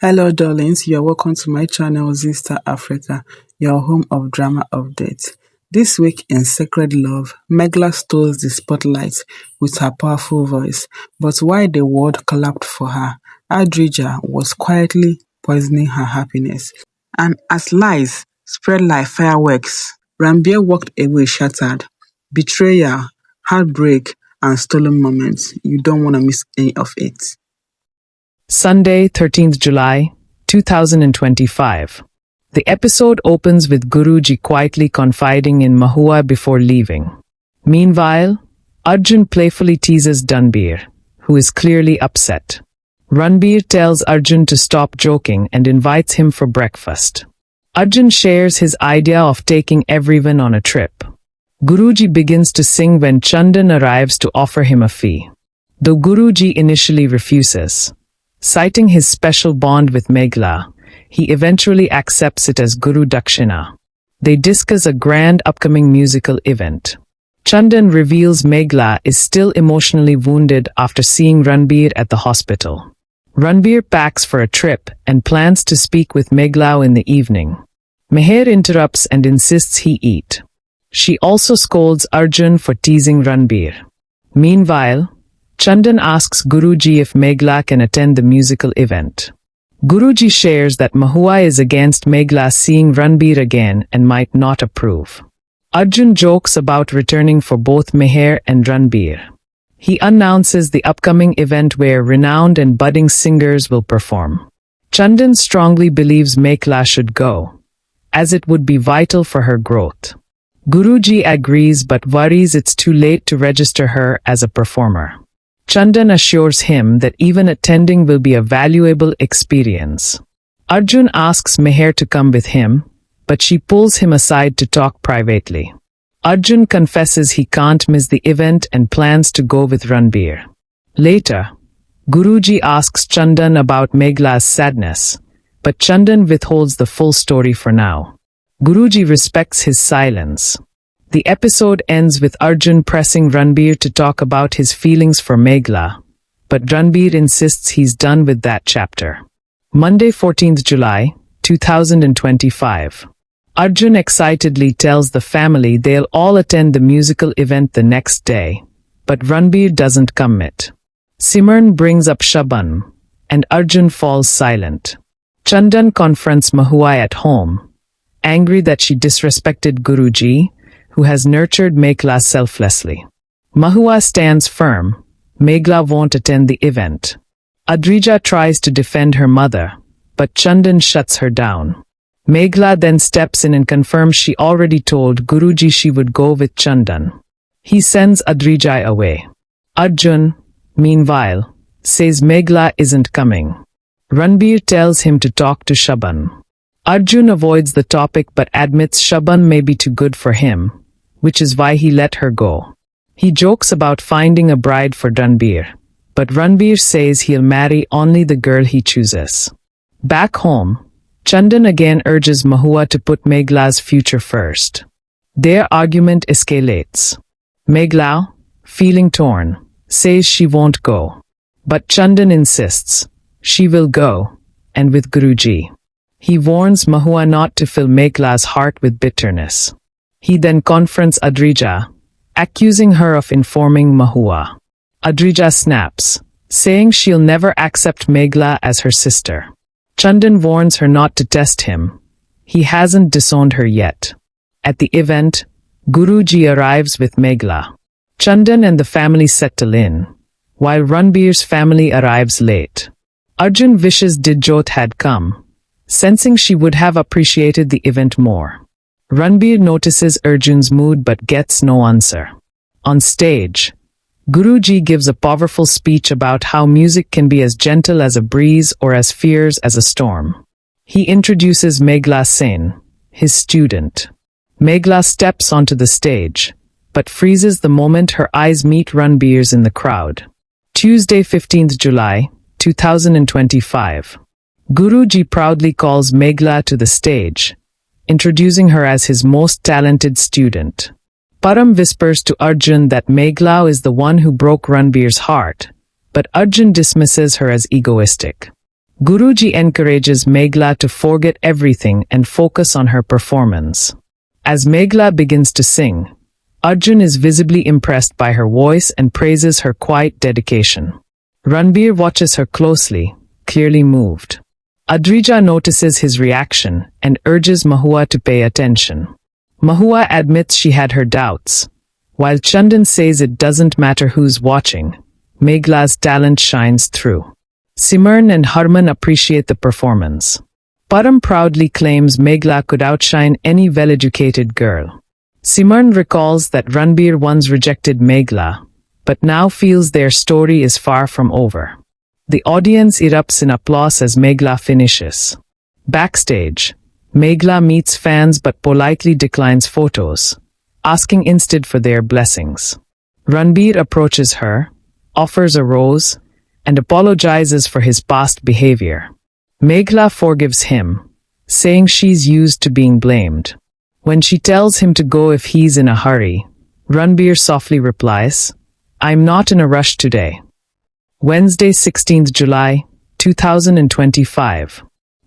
Hello darlings, you are welcome to my channel Zista Africa, your home of drama updates. This week in Sacred Love, Megla stole the spotlight with her powerful voice, but while the world clapped for her, Adrija was quietly poisoning her happiness. And as lies spread like fireworks, Ranbir walked away shattered. Betrayal, heartbreak, and stolen moments. You don't want to miss any of it. Sunday, 13th July, 2025. The episode opens with Guruji quietly confiding in Mahua before leaving. Meanwhile, Arjun playfully teases Ranbir, who is clearly upset. Ranbir tells Arjun to stop joking and invites him for breakfast. Arjun shares his idea of taking everyone on a trip. Guruji begins to sing when Chandan arrives to offer him a fee. Though Guruji initially refuses, citing his special bond with Megla, he eventually accepts it as Guru Dakshina. They discuss a grand upcoming musical event. Chandan reveals Megla is still emotionally wounded after seeing Ranbir at the hospital. Ranbir packs for a trip and plans to speak with Megla in the evening. Meher interrupts and insists he eat. She also scolds Arjun for teasing Ranbir. Meanwhile, Chandan asks Guruji if Megla can attend the musical event. Guruji shares that Mahua is against Megla seeing Ranbir again and might not approve. Arjun jokes about returning for both Meher and Ranbir. He announces the upcoming event where renowned and budding singers will perform. Chandan strongly believes Megla should go, as it would be vital for her growth. Guruji agrees but worries it's too late to register her as a performer. Chandan assures him that even attending will be a valuable experience. Arjun asks Meher to come with him, but she pulls him aside to talk privately. Arjun confesses he can't miss the event and plans to go with Ranbir. Later, Guruji asks Chandan about Megla's sadness, but Chandan withholds the full story for now. Guruji respects his silence. The episode ends with Arjun pressing Ranbir to talk about his feelings for Megla, but Ranbir insists he's done with that chapter. Monday, 14th July, 2025. Arjun excitedly tells the family they'll all attend the musical event the next day, but Ranbir doesn't commit. Simran brings up Shaban, and Arjun falls silent. Chandan confronts Mahua at home, angry that she disrespected Guruji, who has nurtured Megla selflessly. Mahua stands firm. Megla won't attend the event. Adrija tries to defend her mother, but Chandan shuts her down. Megla then steps in and confirms she already told Guruji she would go with Chandan. He sends Adrija away. Arjun, meanwhile, says Megla isn't coming. Ranbir tells him to talk to Shaban. Arjun avoids the topic but admits Shaban may be too good for him, which is why he let her go. He jokes about finding a bride for Ranbir, but Ranbir says he'll marry only the girl he chooses. Back home, Chandan again urges Mahua to put Megla's future first. Their argument escalates. Megla, feeling torn, says she won't go. But Chandan insists she will go, and with Guruji. He warns Mahua not to fill Megla's heart with bitterness. He then confronts Adrija, accusing her of informing Mahua. Adrija snaps, saying she'll never accept Megla as her sister. Chandan warns her not to test him. He hasn't disowned her yet. At the event, Guruji arrives with Megla. Chandan and the family settle in, while Ranbir's family arrives late. Arjun wishes Dijjot had come, sensing she would have appreciated the event more. Ranbir notices Arjun's mood but gets no answer. On stage, Guruji gives a powerful speech about how music can be as gentle as a breeze or as fierce as a storm. He introduces Megla Sen, his student. Megla steps onto the stage, but freezes the moment her eyes meet Ranbir's in the crowd. Tuesday, 15th July, 2025. Guruji proudly calls Megla to the stage, introducing her as his most talented student. Param whispers to Arjun that Megla is the one who broke Ranbir's heart, but Arjun dismisses her as egoistic. Guruji encourages Meghla to forget everything and focus on her performance. As Meghla begins to sing, Arjun is visibly impressed by her voice and praises her quiet dedication. Ranbir watches her closely, clearly moved. Adrija notices his reaction and urges Mahua to pay attention. Mahua admits she had her doubts. While Chandan says it doesn't matter who's watching, Meghla's talent shines through. Simran and Harman appreciate the performance. Param proudly claims Meghla could outshine any well-educated girl. Simran recalls that Ranbir once rejected Meghla, but now feels their story is far from over. The audience erupts in applause as Meghla finishes. Backstage, Meghla meets fans but politely declines photos, asking instead for their blessings. Ranbir approaches her, offers a rose, and apologizes for his past behavior. Meghla forgives him, saying she's used to being blamed. When she tells him to go if he's in a hurry, Ranbir softly replies, "I'm not in a rush today." Wednesday, 16th July, 2025.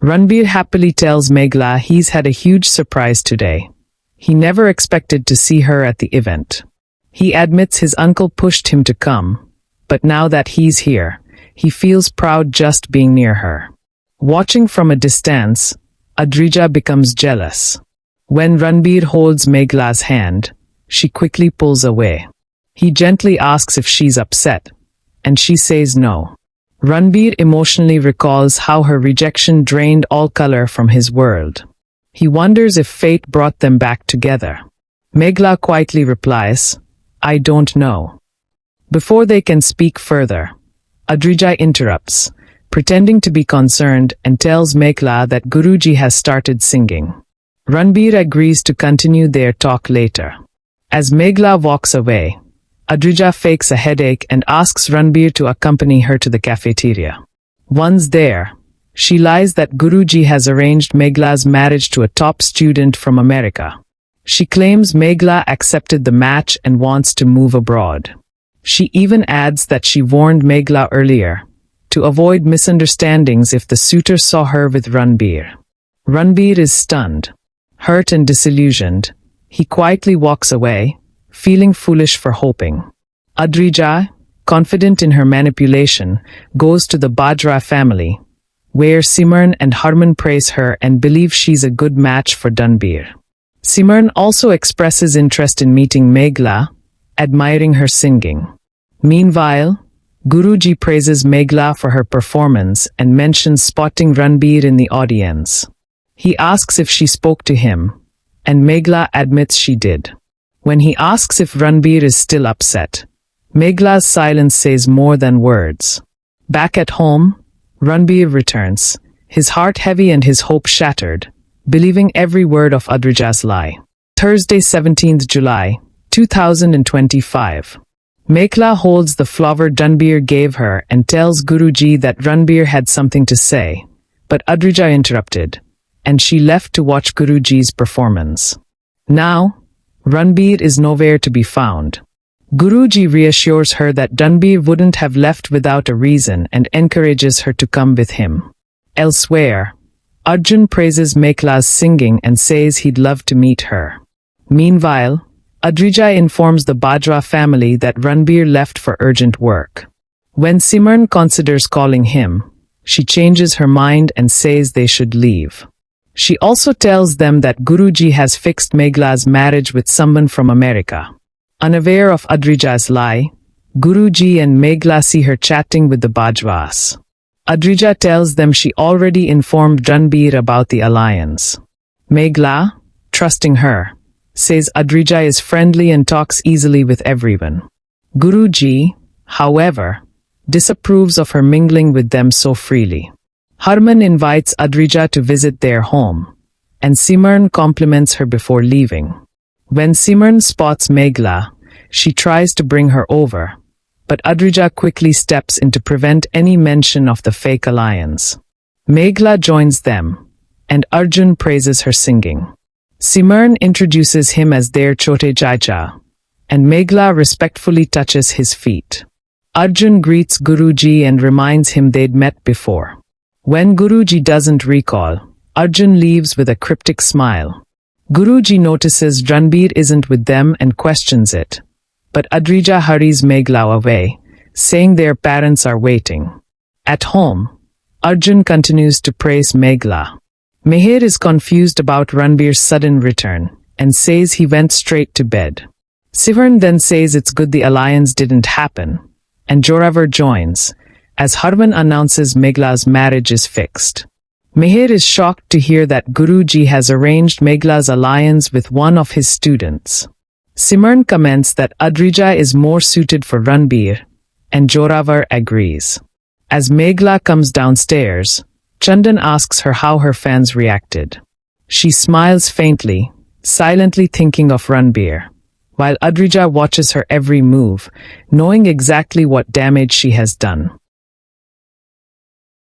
Ranbir happily tells Meghla he's had a huge surprise today. He never expected to see her at the event. He admits his uncle pushed him to come, but now that he's here, he feels proud just being near her. Watching from a distance, Adrija becomes jealous. When Ranbir holds Meghla's hand, she quickly pulls away. He gently asks if she's upset, and she says no. Ranbir emotionally recalls how her rejection drained all color from his world. He wonders if fate brought them back together. Meghla quietly replies, "I don't know." Before they can speak further, Adrija interrupts, pretending to be concerned, and tells Meghla that Guruji has started singing. Ranbir agrees to continue their talk later. As Meghla walks away, Adrija fakes a headache and asks Ranbir to accompany her to the cafeteria. Once there, she lies that Guruji has arranged Meghla's marriage to a top student from America. She claims Meghla accepted the match and wants to move abroad. She even adds that she warned Meghla earlier to avoid misunderstandings if the suitor saw her with Ranbir. Ranbir is stunned, hurt and disillusioned. He quietly walks away, feeling foolish for hoping. Adrija, confident in her manipulation, goes to the Bajra family, where Simran and Harman praise her and believe she's a good match for Ranbir. Simran also expresses interest in meeting Meghla, admiring her singing. Meanwhile, Guruji praises Meghla for her performance and mentions spotting Ranbir in the audience. He asks if she spoke to him, and Meghla admits she did. When he asks if Ranbir is still upset, Meghla's silence says more than words. Back at home, Ranbir returns, his heart heavy and his hope shattered, believing every word of Adrija's lie. Thursday, 17th July, 2025. Meghla holds the flower Ranbir gave her and tells Guruji that Ranbir had something to say, but Adrija interrupted, and she left to watch Guruji's performance. Now, Ranbir is nowhere to be found. Guruji reassures her that Ranbir wouldn't have left without a reason and encourages her to come with him. Elsewhere, Arjun praises Meghla's singing and says he'd love to meet her. Meanwhile, Adrija informs the Bajra family that Ranbir left for urgent work. When Simran considers calling him, she changes her mind and says they should leave. She also tells them that Guruji has fixed Meghla's marriage with someone from America. Unaware of Adrija's lie, Guruji and Meghla see her chatting with the Bajras. Adrija tells them she already informed Ranbir about the alliance. Meghla, trusting her, says Adrija is friendly and talks easily with everyone. Guruji, however, disapproves of her mingling with them so freely. Harman invites Adrija to visit their home, and Simran compliments her before leaving. When Simran spots Meghla, she tries to bring her over, but Adrija quickly steps in to prevent any mention of the fake alliance. Meghla joins them, and Arjun praises her singing. Simran introduces him as their Chote Chacha, and Meghla respectfully touches his feet. Arjun greets Guruji and reminds him they'd met before. When Guruji doesn't recall, Arjun leaves with a cryptic smile. Guruji notices Ranbir isn't with them and questions it. But Adrija hurries Meghla away, saying their parents are waiting. At home, Arjun continues to praise Meghla. Meher is confused about Ranbir's sudden return and says he went straight to bed. Sivarn then says it's good the alliance didn't happen, and Joravar joins, as Harman announces Meghla's marriage is fixed. Meher is shocked to hear that Guruji has arranged Meghla's alliance with one of his students. Simran comments that Adrija is more suited for Ranbir, and Joravar agrees. As Meghla comes downstairs, Chandan asks her how her fans reacted. She smiles faintly, silently thinking of Ranbir, while Adrija watches her every move, knowing exactly what damage she has done.